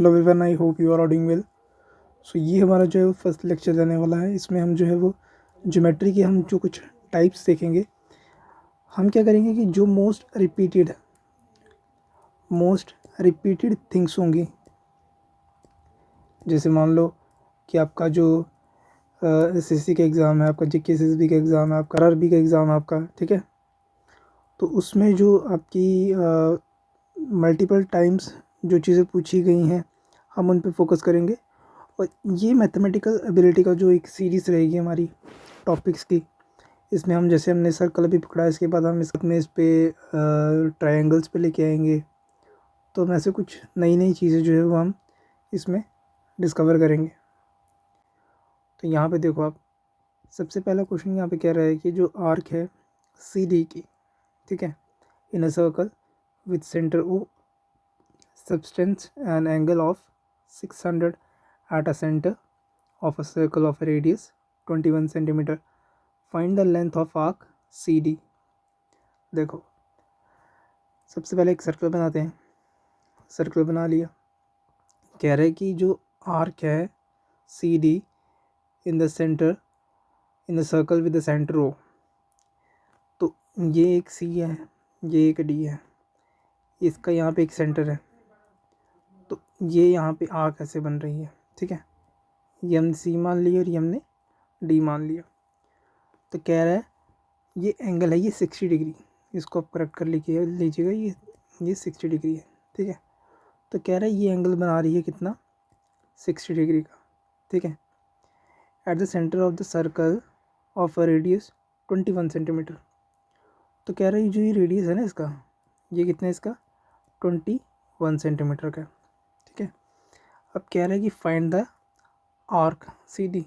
Hello everyone, I hope you are doing well. So ये हमारा जो है फर्स्ट लेक्चर रहने वाला है। इसमें हम जो है वो ज्योमेट्री के हम जो कुछ टाइप्स देखेंगे। हम क्या करेंगे कि जो मोस्ट रिपीटेड थिंग्स होंगी, जैसे मान लो कि आपका जो एसएससी का एग्ज़ाम है, आपका जेके एसएसबी का एग्ज़ाम है, आपका आरआरबी का एग्ज़ाम है आपका, ठीक है। तो उसमें जो आपकी मल्टीपल टाइम्स जो चीज़ें पूछी गई हैं, हम उन पे फोकस करेंगे। और ये मैथमेटिकल एबिलिटी का जो एक सीरीज़ रहेगी हमारी टॉपिक्स की, इसमें हम जैसे हमने सर्कल भी पकड़ा, इसके बाद हम इस पे ट्रायंगल्स पे लेके आएंगे। तो हम ऐसे कुछ नई नई चीज़ें जो है वो हम इसमें डिस्कवर करेंगे। तो यहाँ पे देखो आप, सबसे पहला क्वेश्चन यहाँ पे कह रहा है कि जो आर्क है सी डी की, ठीक है, in a circle with centre O subtends an angle of 600 at a center of a circle of a radius 21 centimeter. Find the length of arc CD. देखो, सबसे पहले एक सर्कल बनाते हैं। सर्कल बना लिया। कह रहे कि जो आर्क है C D in the centre in the circle with the centre O, तो ये एक सी है, ये एक डी है, इसका यहाँ पे एक सेंटर है। तो ये यहाँ पे आर्क ऐसे बन रही है, ठीक है। ये हमने सी मान लिया और ये हमने डी मान लिया। तो कह रहा है ये एंगल है, ये 60 डिग्री, इसको आप करेक्ट कर लीजिएगा, ये 60 डिग्री है, ठीक है। तो कह रहा है ये एंगल बना रही है कितना, 60 डिग्री का, ठीक है। At the centre of the circle of a radius 21 centimetre. तो कह रहा है जो ये रेडियस है ना इसका, ये कितना है इसका, 21 सेंटीमीटर का, ठीक है। अब कह रहा है कि find the arc C D.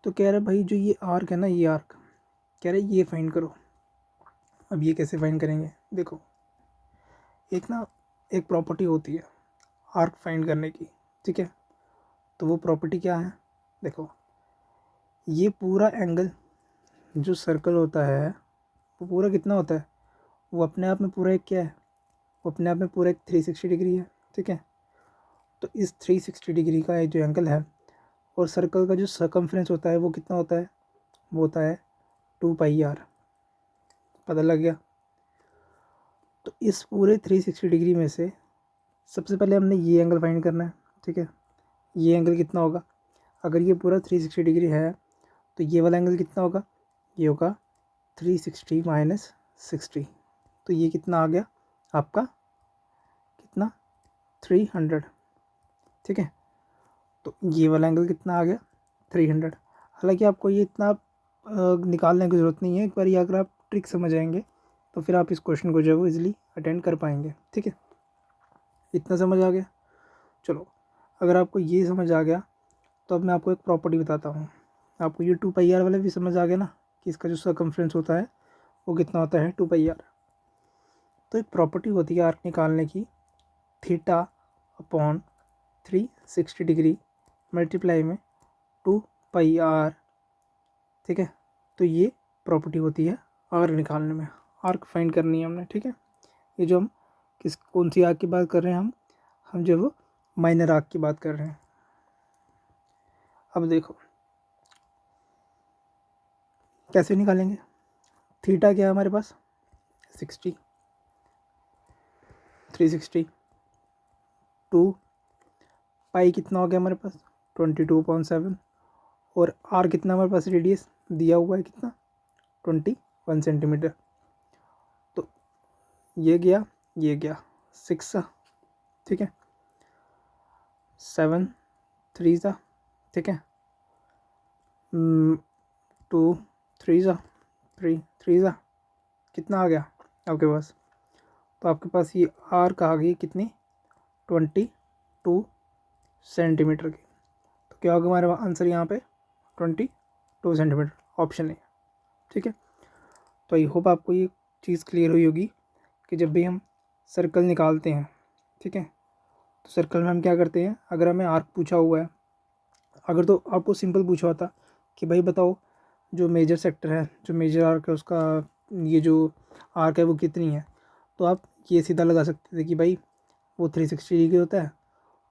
तो कह रहा है भाई जो ये आर्क है ना, ये आर्क कह रहा है ये फाइंड करो। अब ये कैसे फाइंड करेंगे, देखो, एक प्रॉपर्टी होती है आर्क फाइंड करने की, ठीक है। तो वो प्रॉपर्टी क्या है, देखो, ये पूरा एंगल जो सर्कल होता है वो पूरा कितना होता है, वो अपने आप में पूरा एक क्या है, वो अपने आप में पूरा एक 360 डिग्री है, ठीक है। तो इस 360 डिग्री का जो एंगल है, और सर्कल का जो सर्कमफ्रेंस होता है वो कितना होता है, वो होता है 2πr। पता लग गया। तो इस पूरे 360 डिग्री में से सबसे पहले हमने ये एंगल फाइंड करना है, ठीक है। ये एंगल कितना होगा, अगर ये पूरा 360 डिग्री है तो ये वाला एंगल कितना होगा, ये होगा 360 माइनस 60। तो ये कितना आ गया आपका, कितना, 300, ठीक है। तो ये वाला एंगल कितना आ गया, 300। हालांकि आपको ये इतना निकालने की ज़रूरत नहीं है, एक बार ये अगर आप ट्रिक समझ आएंगे तो फिर आप इस क्वेश्चन को जो है वो ईजिली अटेंड कर पाएंगे, ठीक है। इतना समझ आ गया। चलो, अगर आपको ये समझ आ गया तो अब मैं आपको एक प्रॉपर्टी बताता हूँ। आपको ये 2πr वाला भी समझ आ गया ना, कि इसका जो सर्कमफ्रेंस होता है वो कितना होता है, 2πr। तो एक प्रॉपर्टी होती है आर्क निकालने की, थीटा अपॉन 360 डिग्री मल्टीप्लाई में 2πr, ठीक है। तो ये प्रॉपर्टी होती है आर्क निकालने में, आर्क फाइंड करनी है हमने, ठीक है। ये जो हम कौन सी आर्क की बात कर रहे हैं, हम जो वो माइनर आर्क की बात कर रहे हैं। अब देखो कैसे निकालेंगे। थीटा क्या है हमारे पास, 60, 360, 2 पाई कितना हो गया हमारे पास, 22.7, और आर कितना हमारे पास रेडियस दिया हुआ है, कितना, 21 सेंटीमीटर। तो ये गया 6, ठीक है, 7 3, ठीक है, 2 3, 3 कितना आ गया आपके पास। तो आपके पास ये आर का आ गई कितनी, 22 सेंटीमीटर की। तो क्या होगा हमारा आंसर यहाँ पे, 22 सेंटीमीटर, ऑप्शन है, ठीक है। तो आई होप आपको ये चीज़ क्लियर हुई होगी कि जब भी हम सर्कल निकालते हैं, ठीक है, तो सर्कल में हम क्या करते हैं, अगर हमें आर्क पूछा हुआ है, अगर तो आपको सिंपल पूछा होता कि भाई बताओ जो मेजर सेक्टर है, जो मेजर आर्क है, उसका ये जो आर्क है वो कितनी है, तो आप ये सीधा लगा सकते थे कि भाई वो 360 डिग्री होता है,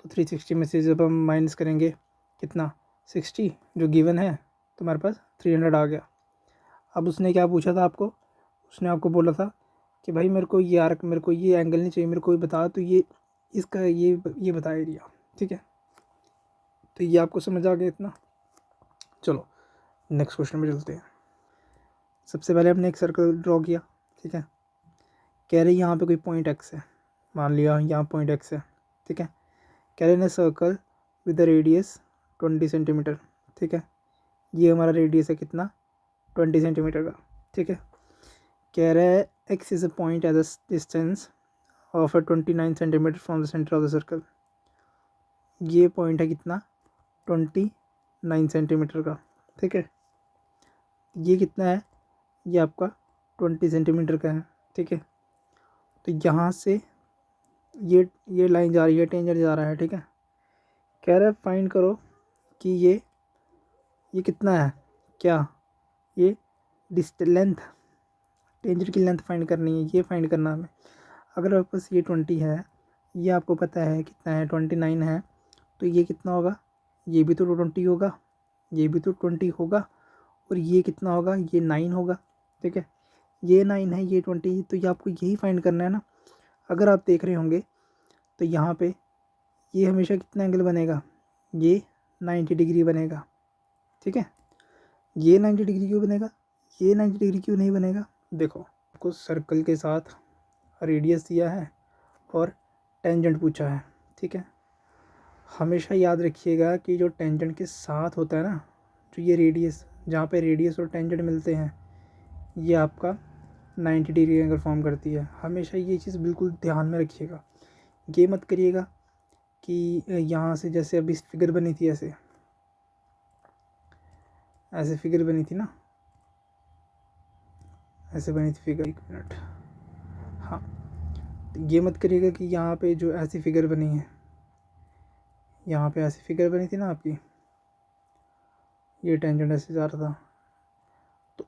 तो 360 में से जब हम माइनस करेंगे कितना 60 जो गिवन है, तो हमारे पास 300 आ गया। अब उसने क्या पूछा था आपको, उसने आपको बोला था कि भाई मेरे को ये आर्क, मेरे को ये एंगल नहीं चाहिए, मेरे को बता, तो ये इसका ये बता एरिया। ठीक है, तो ये आपको समझ आ गया इतना। चलो नेक्स्ट क्वेश्चन में चलते हैं। सबसे पहले हमने एक सर्कल ड्रॉ किया। ठीक है, कह रहे यहाँ पे कोई पॉइंट एक्स है, मान लिया यहाँ पॉइंट एक्स है। ठीक है, कह रहे ना circle with the radius 20 centimetre. ठीक है, ये हमारा रेडियस है कितना 20 सेंटीमीटर का। ठीक है, कह रहा है x is a point at the distance of 29 centimetre from the centre of the circle. ये पॉइंट है कितना 29 सेंटीमीटर का। ठीक है, ये कितना है, ये आपका 20 सेंटीमीटर का है। ठीक है, तो यहाँ से ये लाइन जा रही है, टेंजेंट जा रहा है। ठीक है, कह रहा है फाइंड करो कि ये कितना है, क्या ये लेंथ, टेंजेंट की लेंथ फाइंड करनी है, ये फाइंड करना हमें। अगर आपके पास ये 20 है, ये आपको पता है कितना है 29 है, तो ये कितना होगा, ये भी तो 20 होगा, ये भी तो 20 होगा, और ये कितना होगा, ये 9 होगा। ठीक है, ये 9 है, ये 20, तो ये आपको यही फाइंड करना है ना। अगर आप देख रहे होंगे तो यहाँ पे ये हमेशा कितना एंगल बनेगा, ये 90 डिग्री बनेगा। ठीक है, ये 90 डिग्री क्यों बनेगा, ये 90 डिग्री क्यों नहीं बनेगा। देखो, आपको सर्कल के साथ रेडियस दिया है और टेंजेंट पूछा है। ठीक है, हमेशा याद रखिएगा कि जो टेंजेंट के साथ होता है ना, जो ये रेडियस, जहाँ पे रेडियस और टेंजेंट मिलते हैं, ये आपका 90 डिग्री एंगल फॉर्म करती है। हमेशा ये चीज़ बिल्कुल ध्यान में रखिएगा। ये मत करिएगा कि यहाँ से, जैसे अभी फिगर बनी थी, ऐसे फिगर बनी थी ना, ऐसे बनी थी फिगर, 1 मिनट, हाँ, तो ये मत करिएगा कि यहाँ पे जो ऐसी फिगर बनी है, यहाँ पे ऐसी फिगर बनी थी ना आपकी, ये टेंजेंट ऐसे जा रहा था, तो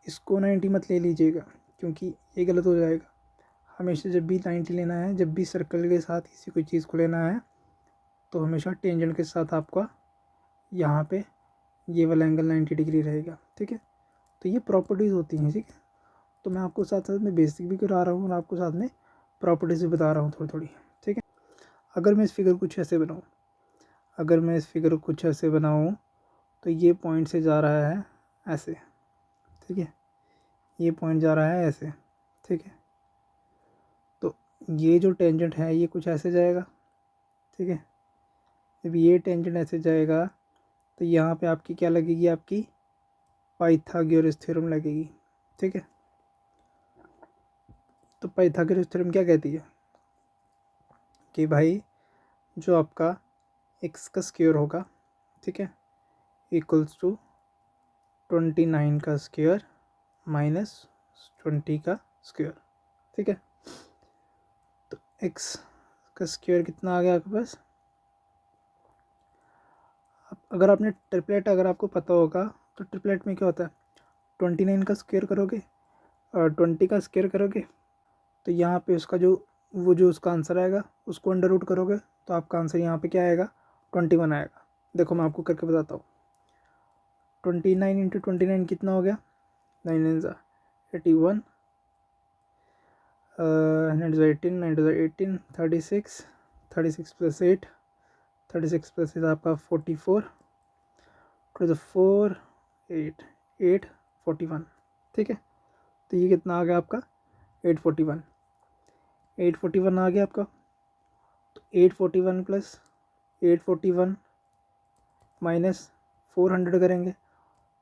इसको 90 मत ले लीजिएगा, क्योंकि ये गलत हो जाएगा। हमेशा जब भी 90 लेना है, जब भी सर्कल के साथ किसी कोई चीज़ को लेना है, तो हमेशा टेंजेंट के साथ आपका यहाँ पे ये वाला एंगल 90 डिग्री रहेगा। ठीक है, तो ये प्रॉपर्टीज़ होती हैं। ठीक है, तो मैं आपको साथ साथ में बेसिक भी करा रहा हूँ और आपको साथ में प्रॉपर्टीज़ भी बता रहा हूँ थोड़ी थोड़ी। ठीक है, अगर मैं इस फिगर को कुछ ऐसे बनाऊँ, अगर मैं इस फिगर को कुछ ऐसे बनाऊँ, तो ये पॉइंट से जा रहा है ऐसे। ठीक है, ये पॉइंट जा रहा है ऐसे। ठीक है, तो ये जो टेंजेंट है ये कुछ ऐसे जाएगा। ठीक है, जब ये टेंजेंट ऐसे जाएगा, तो यहाँ पे आपकी क्या लगेगी, आपकी पाइथागोरस थ्योरम लगेगी। ठीक है, तो पाइथागोरस थ्योरम क्या कहती है कि भाई जो आपका एक्स का स्क्वायर होगा, ठीक है, इक्वल्स टू 29 का स्क्वायर माइनस 20 का स्क्वायर। ठीक है, तो एक्स का स्क्वायर कितना आ गया आपके पास। अगर आपने ट्रिपलेट, अगर आपको पता होगा, तो ट्रिपलेट में क्या होता है, 29 का स्क्वायर करोगे और 20 का स्क्वायर करोगे, तो यहाँ पे उसका जो जो उसका आंसर आएगा उसको अंडर रूट करोगे, तो आपका आंसर यहाँ पे क्या आएगा 21 आएगा। देखो मैं आपको करके बताता हूँ, 29 इंटू 29 कितना हो गया, 9 ज़ा 81, 9 ज़ा 18, 9 ज़ा 18, 36, 36 प्लस 8, 36 प्लस आपका 44, टू द 4, 8, 8, 41। ठीक है, तो ये कितना आ गया आपका 841, 841 आ गया आपका। तो 841 प्लस 841 माइनस 400 करेंगे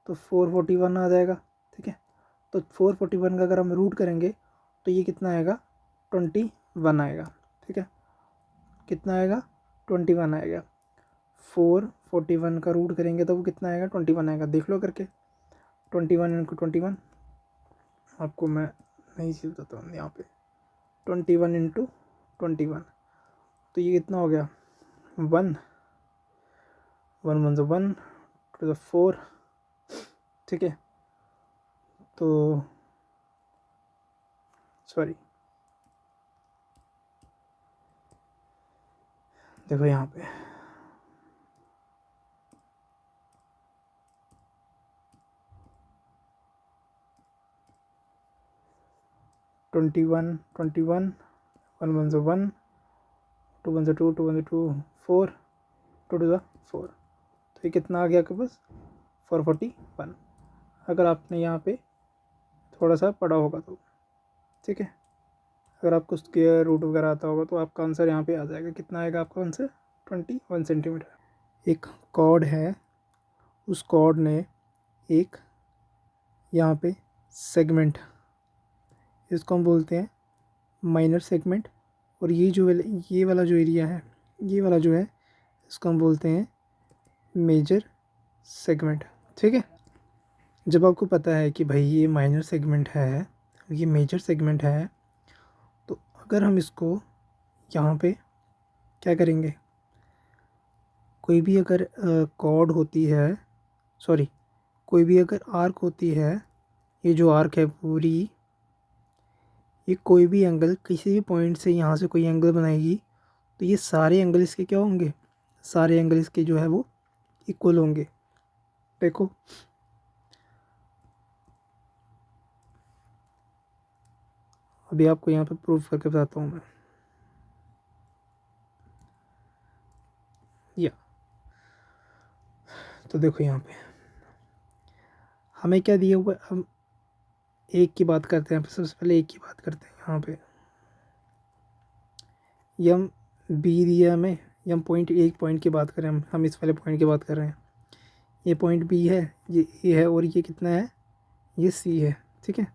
तो 441 आ जाएगा। ठीक है, तो 441 का अगर हम रूट करेंगे तो ये कितना आएगा 21 आएगा। ठीक है, कितना आएगा 21 आएगा। 441 का रूट करेंगे तो वो कितना आएगा 21 आएगा। देख लो करके, 21 इंटू 21, आपको मैं नहीं चीज़ बताता हूँ यहाँ पे, 21 इंटू 21, तो ये कितना हो गया 1, 1 1 ज़ा 1, टू द 4। ठीक है, तो सॉरी, देखो यहाँ पे 21 21 1 1 से 1 2 1 से 2 2 1 से 2 4 2 2 4। तो ये कितना आ गया आपके पास 441, अगर आपने यहाँ पे थोड़ा सा पढ़ा होगा तो। ठीक है, अगर आपको स्क्वायर रूट वगैरह आता होगा तो आपका आंसर यहाँ पे आ जाएगा। कितना आएगा आपका आंसर 21 सेंटीमीटर। एक कॉर्ड है, उस कॉर्ड ने एक यहाँ पे सेगमेंट, इसको हम बोलते हैं माइनर सेगमेंट, और ये वाला जो एरिया है, ये वाला जो है इसको हम बोलते हैं मेजर सेगमेंट। ठीक है, जब आपको पता है कि भाई ये माइनर सेगमेंट है, ये मेजर सेगमेंट है, तो अगर हम इसको यहाँ पे क्या करेंगे, कोई भी अगर कॉर्ड होती है, सॉरी कोई भी अगर आर्क होती है, ये जो आर्क है पूरी, ये कोई भी एंगल किसी भी पॉइंट से यहाँ से कोई एंगल बनाएगी तो ये सारे एंगल इसके क्या होंगे, सारे एंगल इसके जो है वो इक्वल होंगे। देखो अभी आपको यहाँ पे प्रूफ करके बताता हूँ मैं। या तो देखो यहाँ पे हमें क्या दिया हुआ है, हम एक की बात करते हैं, सबसे पहले एक की बात करते हैं। यहाँ पे यम बी दिया हमें, यम पॉइंट, एक पॉइंट की बात करें, हम इस वाले पॉइंट की बात कर रहे हैं। ये पॉइंट बी है, ये ए है, और ये कितना है, ये सी है। ठीक है,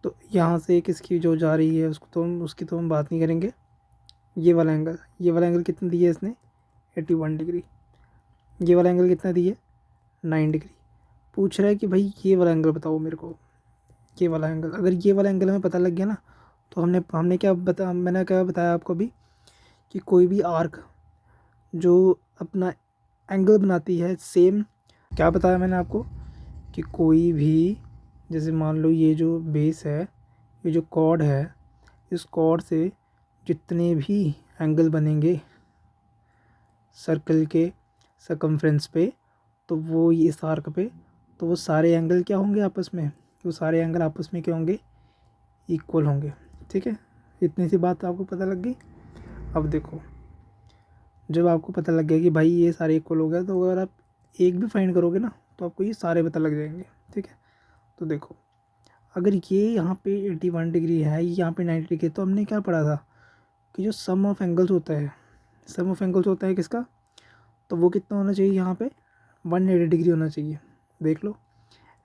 तो यहाँ से किसकी जो जा रही है उसकी तो हम बात नहीं करेंगे। ये वाला एंगल कितना दिया है इसने 81 डिग्री। ये वाला एंगल कितना दिया है 9 डिग्री। पूछ रहा है कि भाई ये वाला एंगल बताओ मेरे को, ये वाला एंगल। अगर ये वाला एंगल हमें पता लग गया ना, तो मैंने क्या बताया आपको अभी, कि कोई भी आर्क जो अपना एंगल बनाती है सेम, क्या बताया मैंने आपको, कि कोई भी, जैसे मान लो ये जो बेस है, ये जो कॉर्ड है, इस कॉर्ड से जितने भी एंगल बनेंगे सर्कल के सरकमफ्रेंस पे, तो वो इस आर्क पे, तो वो सारे एंगल क्या होंगे आपस में, वो सारे एंगल आपस में क्या होंगे, इक्वल होंगे। ठीक है, इतनी सी बात आपको पता लग गई। अब देखो, जब आपको पता लग गया कि भाई ये सारे इक्वल हो गया, तो अगर आप एक भी फाइंड करोगे ना, तो आपको ये सारे पता लग जाएंगे। ठीक है, तो देखो अगर ये यहाँ पे 81 डिग्री है, ये यहाँ पे 90 डिग्री, तो हमने क्या पढ़ा था कि जो सम ऑफ एंगल्स होता है, सम ऑफ एंगल्स होता है किसका, तो वो कितना होना चाहिए यहाँ पे 180 डिग्री होना चाहिए। देख लो,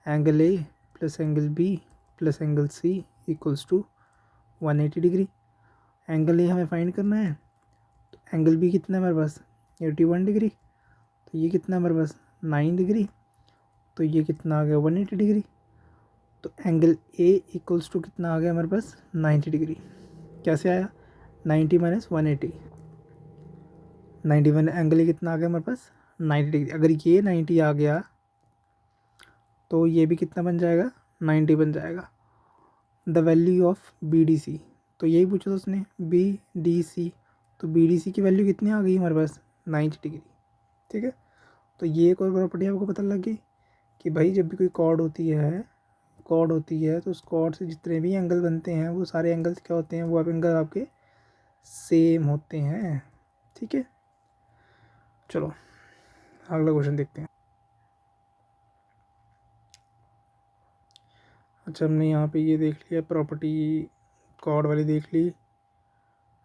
angle A plus angle B plus angle C equals to 180 degree. Angle A हमें फाइंड करना है, तो एंगल बी कितना है हमारे पास 81 डिग्री, तो ये कितना है हमारे पास 9 डिग्री, तो ये कितना आ गया 180 डिग्री। तो एंगल ए इक्वल्स टू कितना आ गया हमारे पास 90 डिग्री। कैसे आया 90 माइनस 180, 91 एंगल ए कितना आ गया हमारे पास 90 डिग्री। अगर ये 90 आ गया तो ये भी कितना बन जाएगा 90 बन जाएगा। The value of B D C, तो यही पूछा था उसने बी डी सी, तो बी डी सी की वैल्यू कितनी आ गई हमारे पास 90 डिग्री। ठीक है, तो ये एक और प्रॉपर्टी आपको पता लग गई कि भाई जब भी कोई कॉर्ड होती है तो उस कॉर्ड से जितने भी एंगल बनते हैं वो सारे एंगल्स क्या होते हैं, वो एंगल आपके सेम होते हैं। ठीक है, चलो अगला क्वेश्चन देखते हैं। अच्छा, हमने यहाँ पे ये देख लिया प्रॉपर्टी, कॉर्ड वाली देख ली,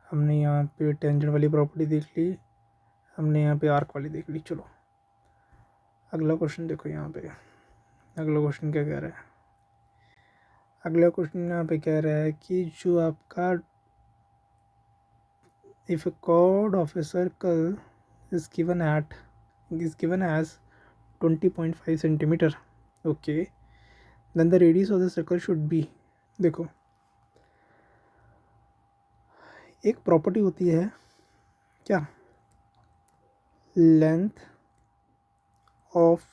हमने यहाँ पे टेंजेंट वाली प्रॉपर्टी देख ली, हमने यहाँ पे आर्क वाली देख ली। चलो अगला क्वेश्चन देखो। यहाँ पे अगला क्वेश्चन क्या कह रहा है, अगला क्वेश्चन यहाँ पे कह रहा है कि जो आपका if a chord of a circle is given as 20.5 centimeter, okay, then the radius of the circle should be। देखो एक प्रॉपर्टी होती है क्या, length of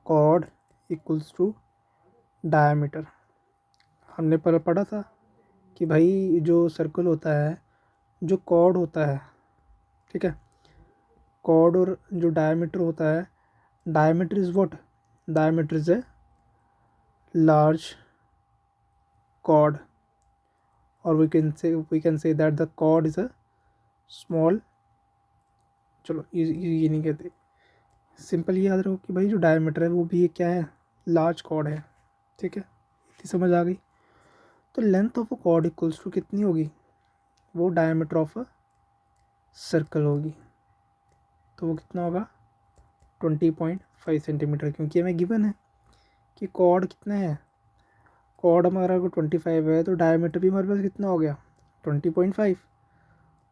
chord equals to diameter. हमने पढ़ा था कि भाई जो सर्कल होता है, जो कॉर्ड होता है, ठीक है। कॉर्ड और जो डायमीटर होता है, diameter is what, diameter is a large chord, और we can say that the chord is a small, चलो ये नहीं कहते, सिंपल ये याद रखो कि भाई जो डायमीटर है वो भी एक क्या है, लार्ज कॉर्ड है, ठीक है। इतनी समझ आ गई। तो length of a chord equals to कितनी होगी, वो डायमीटर ऑफ अ सर्कल होगी। तो वो कितना होगा, 20.5 सेंटीमीटर, क्योंकि हमें गिवन है कि कॉर्ड कितना है, कॉर्ड हमारा अगर 25 है तो डायमीटर भी हमारे पास कितना हो गया, 20.5।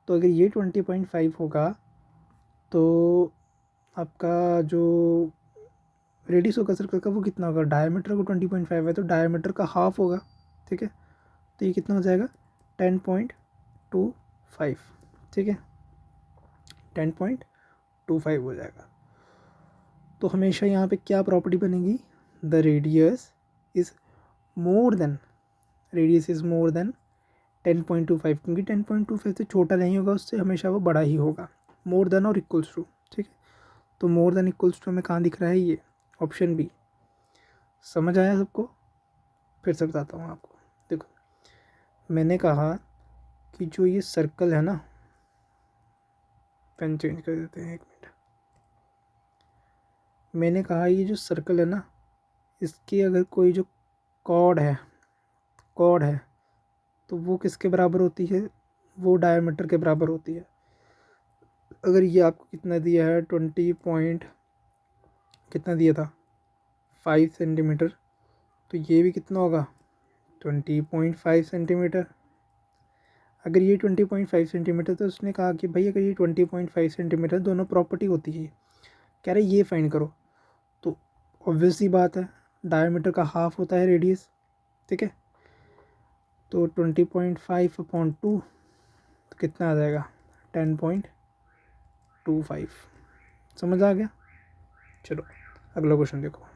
तो अगर ये 20.5 होगा तो आपका जो रेडियस होगा सर्कल का वो कितना होगा, डायमीटर को 20.5 है तो डायमीटर का हाफ होगा, ठीक है। तो ये कितना हो जाएगा, 10.25, ठीक है, 10.25 हो जाएगा। तो हमेशा यहाँ पे क्या प्रॉपर्टी बनेगी, the radius is more than, radius is more than 10.25, क्योंकि 10.25 से छोटा नहीं होगा, उससे हमेशा वो बड़ा ही होगा, मोर देन और इक्वल्स टू, ठीक है। तो मोर देन इक्वल्स टू हमें कहाँ दिख रहा है, ये ऑप्शन बी। समझ आया सबको, फिर से बताता हूँ आपको। देखो मैंने कहा कि जो ये सर्कल है ना, पेन चेंज कर देते हैं 1 मिनट। मैंने कहा ये जो सर्कल है ना, इसकी अगर कोई जो कॉर्ड है तो वो किसके बराबर होती है, वो डायमीटर के बराबर होती है। अगर ये आपको कितना दिया है, 20 पॉइंट कितना दिया था, 5 सेंटीमीटर, तो ये भी कितना होगा, 20.5 सेंटीमीटर। अगर ये 20.5 सेंटीमीटर, तो उसने कहा कि भाई अगर ये 20.5 सेंटीमीटर, दोनों प्रॉपर्टी होती है, कह रहे ये फाइंड करो। तो ऑब्वियस सी बात है, डायमीटर का हाफ होता है रेडियस, ठीक है। तो 20.5/2 तो कितना आ जाएगा, 10.25। समझ आ गया। चलो अगला क्वेश्चन देखो।